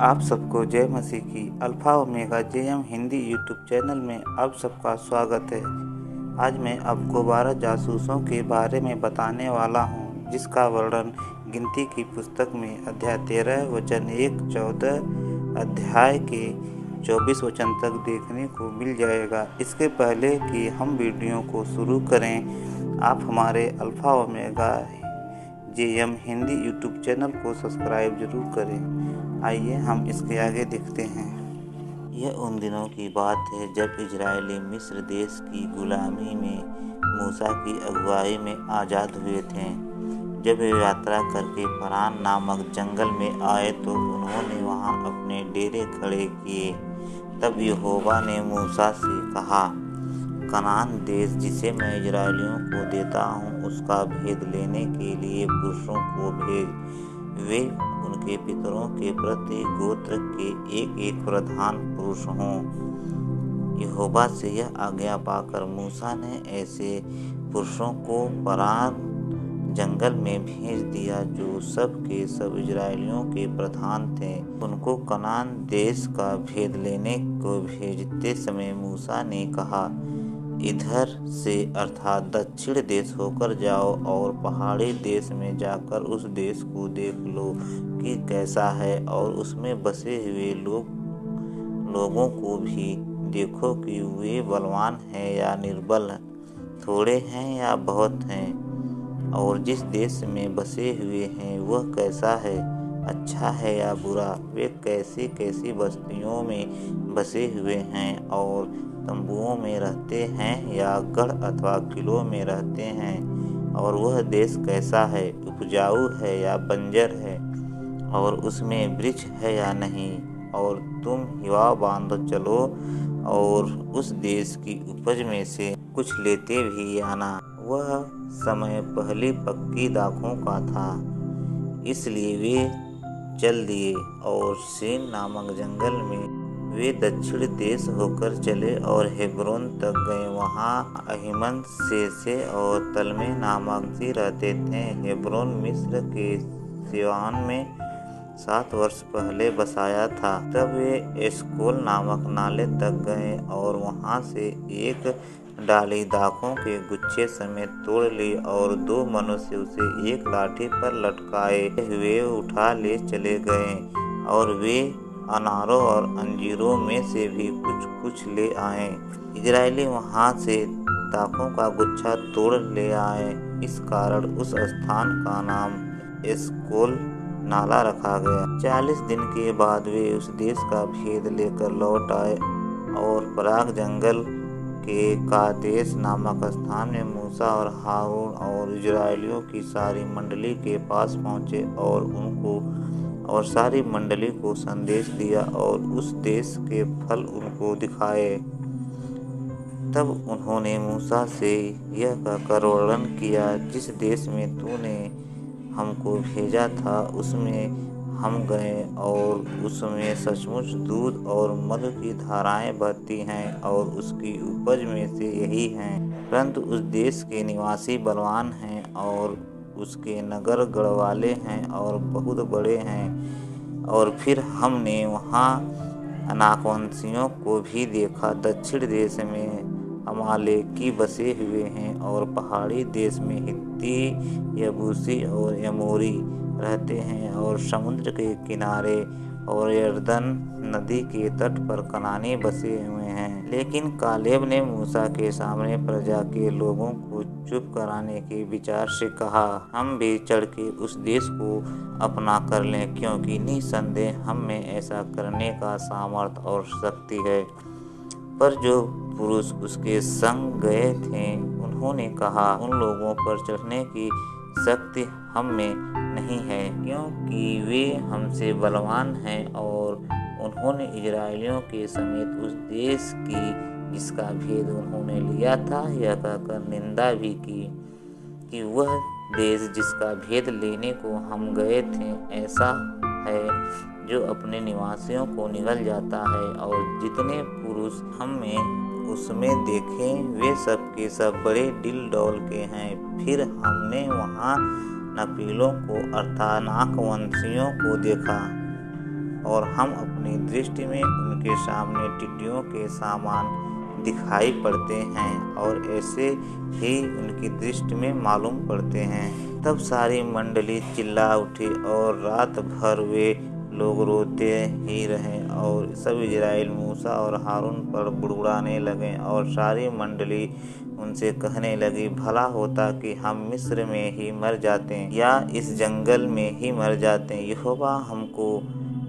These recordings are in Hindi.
आप सबको जय मसीह की alpha omega JM Hindi YouTube channel में आप सबका स्वागत है। आज मैं आपको 12 जासूसों के बारे में बताने वाला हूँ, जिसका वर्णन गिनती की पुस्तक में अध्याय 13 वचन 1-14 अध्याय के 24 वचन तक देखने को मिल जाएगा। इसके पहले कि हम वीडियो को शुरू करें, आप हमारे alpha omega JM Hindi YouTube channel को सब्सक्राइब जरूर करें। आइए हम इसके आगे देखते हैं। यह उन दिनों की बात है जब इजरायली मिस्र देश की गुलामी में मूसा की अगुवाई में आज़ाद हुए थे। जब वे यात्रा करके पारान नामक जंगल में आए तो उन्होंने वहां अपने डेरे खड़े किए। तब यहोवा ने मूसा से कहा, कनान देश जिसे मैं इजरायलियों को देता हूँ, उसका भेद लेने के लिए पुरुषों को भेज। वे उनके पितरों के प्रति गोत्र के एक एक प्रधान पुरुष हों। यहोवा से यह आज्ञा पाकर मूसा ने ऐसे पुरुषों को पारान जंगल में भेज दिया जो सब के सब इजरायलियों के प्रधान थे। उनको कनान देश का भेद लेने को भेजते समय मूसा ने कहा, इधर से अर्थात दक्षिण देश होकर जाओ और पहाड़ी देश में जाकर उस देश को देख लो कि कैसा है, और उसमें बसे हुए लोगों को भी देखो कि वे बलवान हैं या निर्बल, थोड़े हैं या बहुत हैं, और जिस देश में बसे हुए हैं वह कैसा है, अच्छा है या बुरा। वे कैसी कैसी बस्तियों में बसे हुए हैं, और तंबुओं में रहते हैं या गढ़ अथवा किलों में रहते हैं, और वह देश कैसा है, उपजाऊ है या बंजर है, और उसमें वृक्ष है या नहीं। और तुम हिवा बांध चलो और उस देश की उपज में से कुछ लेते भी आना। वह समय पहली पक्की दाखों का था, इसलिए वे चल दिए और सीन नामक जंगल में वे दक्षिण देश होकर चले और हेब्रोन तक गए। वहाँ अहीमन, शेशे और तलमे नामक सी रहते थे। हेब्रोन मिस्र के सिवान में 7 वर्ष पहले बसाया था। तब वे एस्कोल नामक नाले तक गए और वहाँ से एक डाली दाखों के गुच्छे समेत तोड़ ली, और 2 मनुष्य उसे एक लाठी पर लटकाए हुए उठा ले चले गए, और वे अनारों और अंजीरों में से भी कुछ कुछ ले आए। इजरायली वहाँ से दाखों का गुच्छा तोड़ ले आए। इस कारण उस स्थान का नाम एस्कोल नाला रखा गया। 40 दिन के बाद वे उस देश का भेद लेकर लौट आए और पराग जंगल के कादेश नामक स्थान में मूसा और हारून और इजरायलियों की सारी मंडली के पास पहुँचे और उनको और सारी मंडली को संदेश दिया और उस देश के फल उनको दिखाए। तब उन्होंने मूसा से यह कहकर वर्णन किया, जिस देश में तूने हमको भेजा था उसमें हम गए, और उसमें सचमुच दूध और मधु की धाराएं बहती हैं, और उसकी उपज में से यही हैं। परंतु उस देश के निवासी बलवान हैं, और उसके नगर गढ़वाले हैं और बहुत बड़े हैं। और फिर हमने वहाँ अनाकवंशियों को भी देखा। दक्षिण देश में अमालेकी बसे हुए हैं, और पहाड़ी देश में हित्ती, यबूसी और यमोरी रहते हैं, और समुद्र के किनारे और यरदन नदी के तट पर कनानी बसे हुए हैं। लेकिन कालेब ने मूसा के सामने प्रजा के लोगों को चुप कराने के विचार से कहा, हम भी चढ़ के उस देश को अपना कर लें, क्योंकि निसंदेह हम में ऐसा करने का सामर्थ और शक्ति है। पर जो पुरुष उसके संग गए थे उन्होंने कहा, उन लोगों पर चढ़ने की शक्ति हम में नहीं है, क्योंकि वे हमसे बलवान हैं। और उन्होंने इजरायलियों के समेत उस देश की जिसका भेद उन्होंने लिया था यह कहकर निंदा भी की कि वह देश जिसका भेद लेने को हम गए थे ऐसा है जो अपने निवासियों को निगल जाता है, और जितने पुरुष हम में उसमें देखे वे सब के सब बड़े डिल डौल के हैं। फिर हमने वहाँ नपीलों को अर्थात नाकवंशियों को देखा, और हम अपनी दृष्टि में उनके सामने टिड्डियों के समान दिखाई पड़ते हैं और ऐसे ही उनकी दृष्टि में मालूम पड़ते हैं। तब सारी मंडली चिल्ला उठी और रात भर वे लोग रोते ही रहे और सब इजराइल मूसा और हारून पर बुड़बुड़ाने लगे और सारी मंडली उनसे कहने लगी, भला होता कि हम मिस्र में ही मर जाते या इस जंगल में ही मर जाते। यहोवा हमको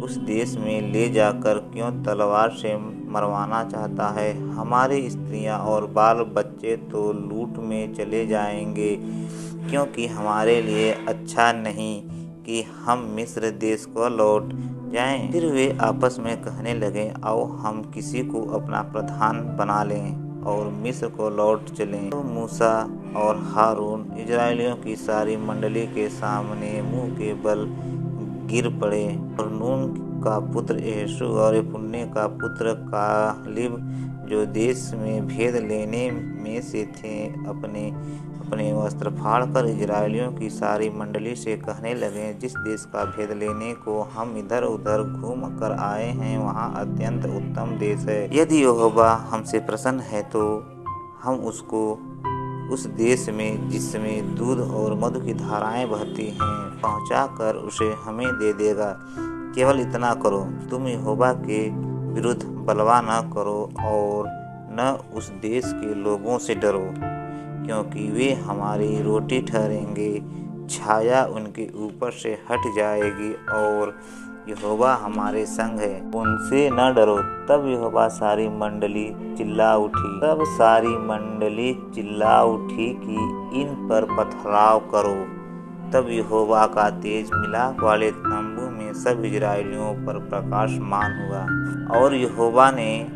उस देश में ले जाकर क्यों तलवार से मरवाना चाहता है? हमारी स्त्रियां और बाल बच्चे तो लूट में चले जाएंगे, क्योंकि हमारे लिए अच्छा नहीं कि हम मिस्र देश को लौट जाएं। फिर वे आपस में कहने लगे, आओ हम किसी को अपना प्रधान बना लें और मिस्र को लौट चलें। तो मूसा और हारून इजराइलियों की सारी मंडली के सामने मुंह के बल गिर पड़े और नून का पुत्र यहोशू और यपुन्ने का पुत्र कालेब, जो देश में भेद लेने में से थे, अपने वस्त्र फाड़कर इजराइलियों की सारी मंडली से कहने लगे, जिस देश का भेद लेने को हम इधर उधर घूम कर आए हैं, वहाँ अत्यंत उत्तम देश है। यदि यहोवा हमसे प्रसन्न है तो हम उसको उस देश में जिसमें दूध और मधु की धाराएं बहती हैं पहुँचा कर उसे हमें दे देगा। केवल इतना करो, तुम यहोवा के विरुद्ध बलवा न करो और न उस देश के लोगों से डरो, क्योंकि वे हमारी रोटी ठहरेंगे। छाया उनके ऊपर से हट जाएगी और यहोवा हमारे संग है, उनसे न डरो। तब यहोवा सारी मंडली चिल्ला उठी कि इन पर पथराव करो। तब यहोवा का तेज मिलाप वाले तंबू में सब इजराइलियों पर प्रकाशमान हुआ। और यहोवा ने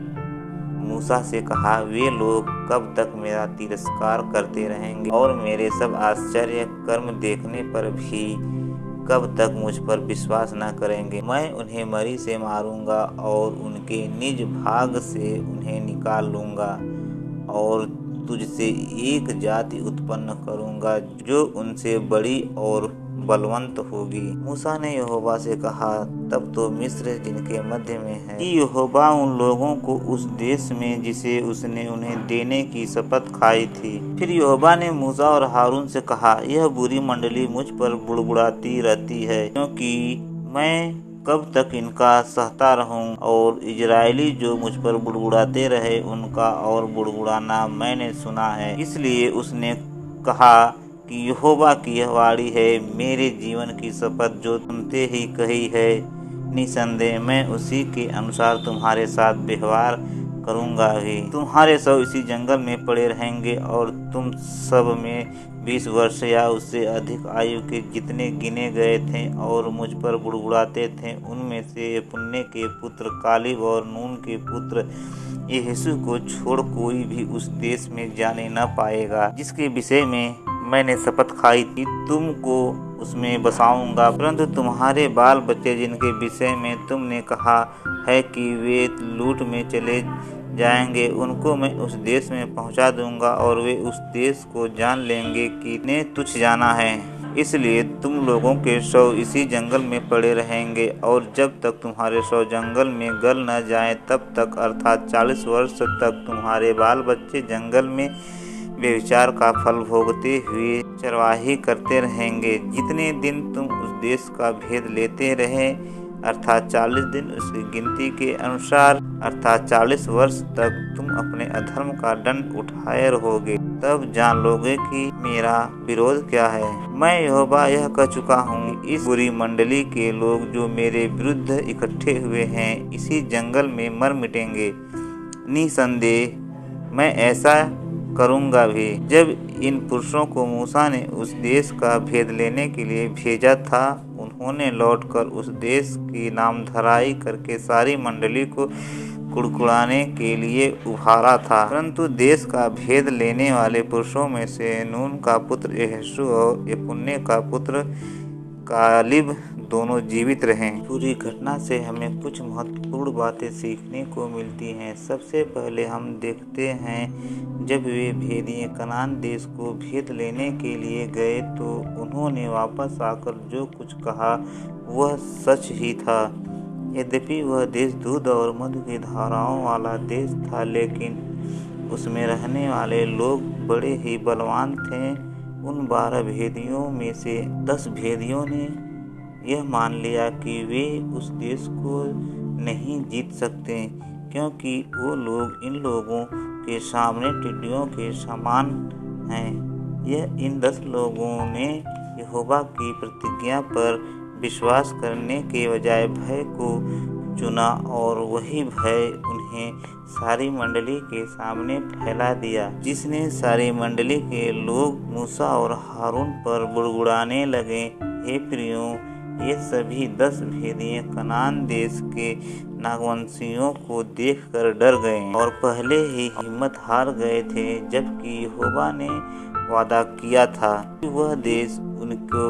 मूसा से कहा, वे लोग कब तक मेरा तिरस्कार करते रहेंगे और मेरे सब आश्चर्य कर्म देखने पर भी कब तक मुझ पर विश्वास न करेंगे? मैं उन्हें मरी से मारूंगा और उनके निज भाग से उन्हें निकाल लूंगा और तुझसे एक जाति उत्पन्न करूंगा जो उनसे बड़ी और बलवंत होगी। मूसा ने यहोवा से कहा, तब तो मिस्र जिनके मध्य में है कि यहोवा उन लोगों को उस देश में जिसे उसने उन्हें देने की शपथ खाई थी। फिर यहोवा ने मूसा और हारून से कहा, यह बुरी मंडली मुझ पर बुड़बुड़ाती रहती है, क्योंकि मैं कब तक इनका सहता रहूं? और इजरायली जो मुझ पर बुड़बुड़ाते रहे, उनका और बुड़बुड़ाना मैंने सुना है। इसलिए उसने कहा कि यहोवा की यह वाणी है, मेरे जीवन की शपथ जो तुमने ही कही है, निसंदेह मैं उसी के अनुसार तुम्हारे साथ व्यवहार करूंगा ही। तुम्हारे सब इसी जंगल में पड़े रहेंगे और तुम सब में 20 वर्ष या उससे अधिक आयु के जितने गिने गए थे और मुझ पर बुड़बुड़ाते थे, उनमें से यपुन्ने के पुत्र कालेब और नून के पुत्र यहोशू को छोड़ कोई भी उस देश में जाने न पाएगा, जिसके विषय में मैंने शपथ खाई थी तुमको उसमें बसाऊंगा। परंतु तुम्हारे बाल बच्चे जिनके विषय में तुमने कहा है कि वे लूट में चले जाएंगे, उनको मैं उस देश में पहुंचा दूंगा और वे उस देश को जान लेंगे कि इन्हें तुच्छ जाना है। इसलिए तुम लोगों के शव इसी जंगल में पड़े रहेंगे और जब तक तुम्हारे शव जंगल में गल न जाएं, तब तक अर्थात 40 वर्ष तक तुम्हारे बाल बच्चे जंगल में व्यभिचार का फल भोगते हुए चरवाही करते रहेंगे। जितने दिन तुम उस देश का भेद लेते रहे, अर्थात 40 दिन, उसकी गिनती के अनुसार अर्थात 40 वर्ष तक तुम अपने अधर्म का दंड उठाए रहोगे। तब जान लोगे कि मेरा विरोध क्या है। मैं यहोवा यह कह चुका हूँ, इस बुरी मंडली के लोग जो मेरे विरुद्ध इकट्ठे हुए हैं, इसी जंगल में मर मिटेंगे। निसंदेह मैं ऐसा करूंगा भी। जब इन पुरुषों को मूसा ने उस देश का भेद लेने के लिए भेजा था, उन्होंने लौटकर उस देश की नामधराई करके सारी मंडली को कुड़कुड़ाने के लिए उभारा था। परंतु देश का भेद लेने वाले पुरुषों में से नून का पुत्र यहोशू और यपुन्ने का पुत्र कालेब दोनों जीवित रहे। पूरी घटना से हमें कुछ महत्वपूर्ण बातें सीखने को मिलती हैं। सबसे पहले हम देखते हैं, जब वे भेदिए कनान देश को भेद लेने के लिए गए तो उन्होंने वापस आकर जो कुछ कहा वह सच ही था। यद्यपि वह देश दूध और मधु की धाराओं वाला देश था, लेकिन उसमें रहने वाले लोग बड़े ही बलवान थे। उन 12 भेदियों में से 10 भेदियों ने यह मान लिया कि वे उस देश को नहीं जीत सकते, क्योंकि वो लोग इन लोगों के सामने टिड्डियों के समान हैं। इन 10 लोगों ने यहोवा की प्रतिज्ञा पर विश्वास करने के बजाय भय को चुना, और वही भय उन्हें सारी मंडली के सामने फैला दिया, जिसने सारी मंडली के लोग मूसा और हारून पर बुड़बुड़ाने लगे। हे प्रियो, ये सभी 10 भेदिए कनान देश के नागवंशियों को देखकर डर गए और पहले ही हिम्मत हार गए थे, जबकि यहोवा ने वादा किया था कि वह देश उनको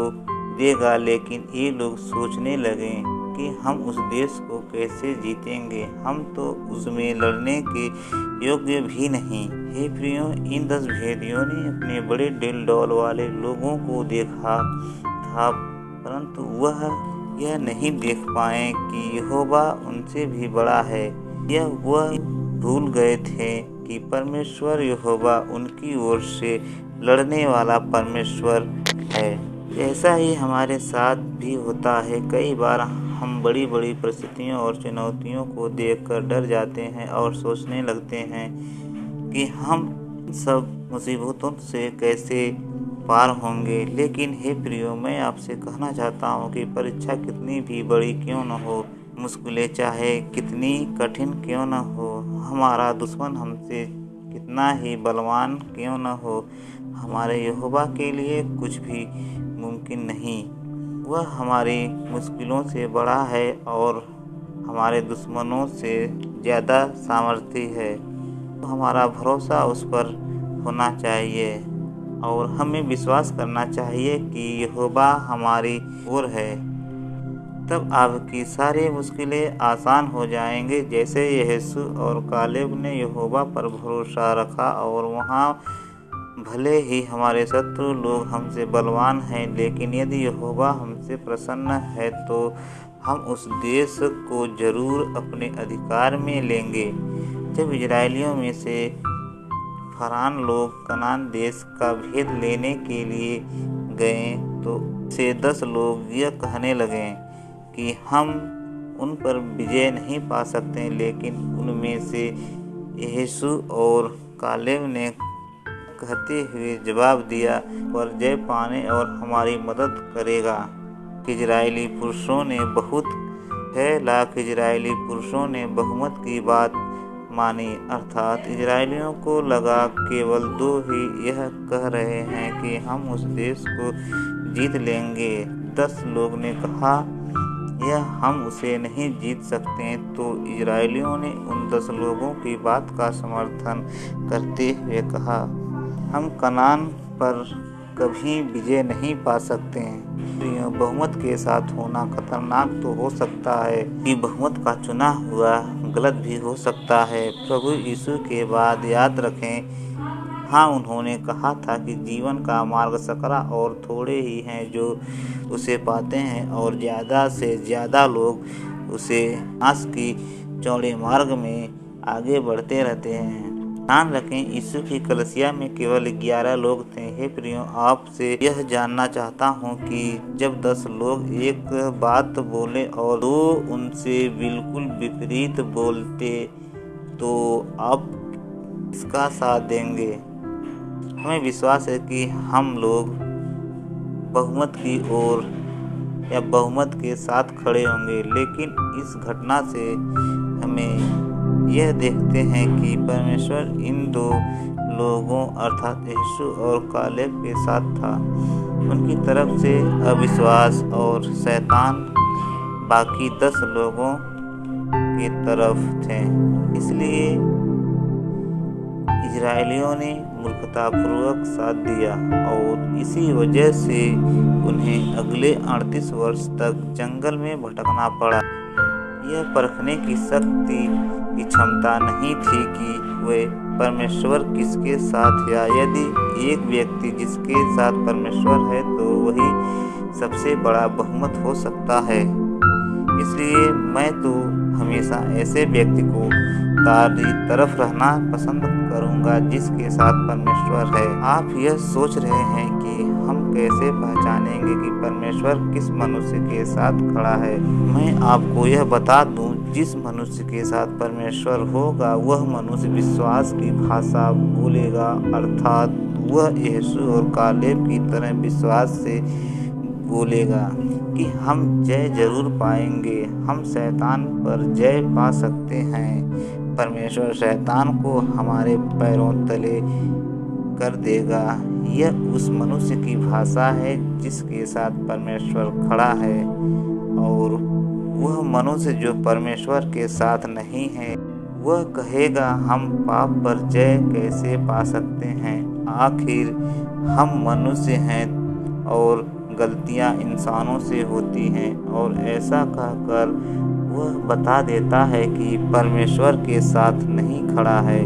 देगा। लेकिन ये लोग सोचने लगे कि हम उस देश को कैसे जीतेंगे, हम तो उसमें लड़ने के योग्य भी नहीं। हे प्रियो, इन 10 भेदियों ने अपने बड़े दिल डौल वाले लोगों को देखा था, परंतु वह यह नहीं देख पाए कि यहोवा उनसे भी बड़ा है। वह भूल गए थे कि परमेश्वर यहोवा उनकी ओर से लड़ने वाला परमेश्वर है। ऐसा ही हमारे साथ भी होता है। कई बार हम बड़ी बड़ी परिस्थितियों और चुनौतियों को देखकर डर जाते हैं और सोचने लगते हैं कि हम सब मुसीबतों से कैसे पार होंगे। लेकिन हे प्रियो, मैं आपसे कहना चाहता हूँ कि परीक्षा कितनी भी बड़ी क्यों न हो, मुश्किलें चाहे कितनी कठिन क्यों न हो, हमारा दुश्मन हमसे कितना ही बलवान क्यों न हो, हमारे यहोवा के लिए कुछ भी मुमकिन नहीं। वह हमारी मुश्किलों से बड़ा है और हमारे दुश्मनों से ज़्यादा सामर्थी है। तो हमारा भरोसा उस पर होना चाहिए और हमें विश्वास करना चाहिए कि यहोवा हमारी ओर है। तब आपकी सारी मुश्किलें आसान हो जाएंगे। जैसे यहोशू और कालेब ने यहोवा पर भरोसा रखा, और वहाँ भले ही हमारे शत्रु लोग हमसे बलवान हैं, लेकिन यदि यहोवा हमसे प्रसन्न है तो हम उस देश को जरूर अपने अधिकार में लेंगे। जब इजरायलियों में से फरान लोग कनान देश का भेद लेने के लिए गए तो से 10 लोग यह कहने लगे कि हम उन पर विजय नहीं पा सकते, लेकिन उनमें से यहोशू और कालेब ने कहते हुए जवाब दिया, पर जय पाने और हमारी मदद करेगा। इजरायली पुरुषों ने 6 लाख इजरायली पुरुषों ने बहुमत की बात मानी, अर्थात इजरायलियों को लगा केवल 2 ही यह कह रहे हैं कि हम उस देश को जीत लेंगे। 10 लोग ने कहा यह हम उसे नहीं जीत सकते, तो इजरायलियों ने उन 10 लोगों की बात का समर्थन करते हुए कहा, हम कनान पर कभी विजय नहीं पा सकते। बहुमत के साथ होना खतरनाक तो हो सकता है कि बहुमत का चुना हुआ गलत भी हो सकता है। प्रभु यीशु के बाद याद रखें, हाँ, उन्होंने कहा था कि जीवन का मार्ग सकरा और थोड़े ही हैं जो उसे पाते हैं, और ज़्यादा से ज़्यादा लोग उसे नाश की चौड़े मार्ग में आगे बढ़ते रहते हैं। ध्यान रखें, यीशु की कलीसिया में केवल 11 लोग थे। हे प्रियो, आपसे यह जानना चाहता हूँ कि जब 10 लोग एक बात बोले और 2 उनसे बिल्कुल विपरीत बोलते, तो आप इसका साथ देंगे। हमें विश्वास है कि हम लोग बहुमत की ओर या बहुमत के साथ खड़े होंगे, लेकिन इस घटना से हमें यह देखते हैं कि परमेश्वर इन 2 लोगों अर्थात यहोशू और कालेब के साथ था। उनकी तरफ से अविश्वास और शैतान बाकी 10 लोगों की तरफ थे। इसलिए इजरायलियों ने मूर्खतापूर्वक साथ दिया और इसी वजह से उन्हें अगले 38 वर्ष तक जंगल में भटकना पड़ा। यह परखने की शक्ति की क्षमता नहीं थी कि वे परमेश्वर किसके साथ है। यदि एक व्यक्ति जिसके साथ परमेश्वर है तो वही सबसे बड़ा बहुमत हो सकता है। इसलिए मैं तो हमेशा ऐसे व्यक्ति को तरफ रहना पसंद करूंगा जिसके साथ परमेश्वर है। आप यह सोच रहे हैं कि हम कैसे पहचानेंगे कि परमेश्वर किस मनुष्य के साथ खड़ा है। मैं आपको यह बता दूं, जिस मनुष्य के साथ परमेश्वर होगा वह मनुष्य विश्वास की भाषा बोलेगा, अर्थात वह यीशु और कालेब की तरह विश्वास से बोलेगा कि हम जय जरूर पाएंगे, हम शैतान पर जय पा सकते हैं। परमेश्वर शैतान को हमारे पैरों तले कर देगा। यह उस मनुष्य की भाषा है जिसके साथ परमेश्वर खड़ा है। और वह मनुष्य जो परमेश्वर के साथ नहीं है वह कहेगा हम पाप पर जय कैसे पा सकते हैं। आखिर हम मनुष्य हैं और गलतियां इंसानों से होती हैं। और ऐसा कहकर वह बता देता है कि परमेश्वर के साथ नहीं खड़ा है।